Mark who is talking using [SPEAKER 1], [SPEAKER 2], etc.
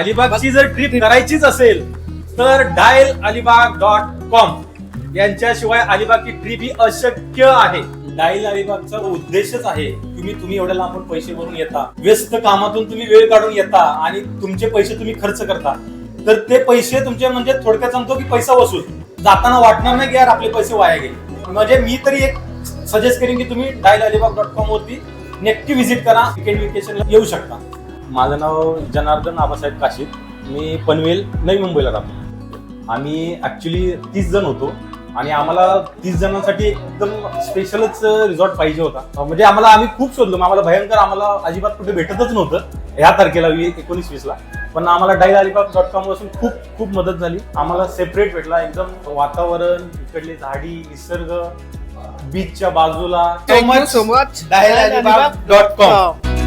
[SPEAKER 1] अलिबागची जर ट्रिप करायचीच असेल तर dialalibaग.com यांच्याशिवाय अलिबागची ट्रिप ही अशक्य आहे. डायल अलिबागचा उद्देशच आहे तुम्ही एवढ्या लांबून पैसे भरून येता, व्यस्त कामातून तुम्ही वेळ काढून येता आणि तुमचे पैसे तुम्ही खर्च करता, तर ते पैसे तुमचे म्हणजे थोडक्यात सांगतो की पैसा वसूल. जाताना वाटणार नाही की यार आपले पैसे वाया गेले. म्हणजे मी तरी एक सजेस्ट करेन की तुम्ही dialalibaग.com वरती नक्की व्हिजिट करा. वीकेंड व्हेकेशनला येऊ शकता. माझं नाव जनार्दन आबासाहेब काशीद. मी पनवेल नवी मुंबईला राहतो. आम्ही ऍक्च्युली 30 जण होतो आणि आम्हाला 30 जणांसाठी एकदम स्पेशलच रिसॉर्ट पाहिजे होता. म्हणजे आम्ही खूप शोधलो, आम्हाला भयंकर अजिबात कुठे भेटतच नव्हतं ह्या तारखेला 19-20ला. पण आम्हाला dialalibaग.com पासून खूप खूप मदत झाली. आम्हाला सेपरेट भेटला एकदम वातावरण, इकडली झाडी, निसर्ग, बीचच्या बाजूला.
[SPEAKER 2] Thank you so much
[SPEAKER 1] dialalibaग.com.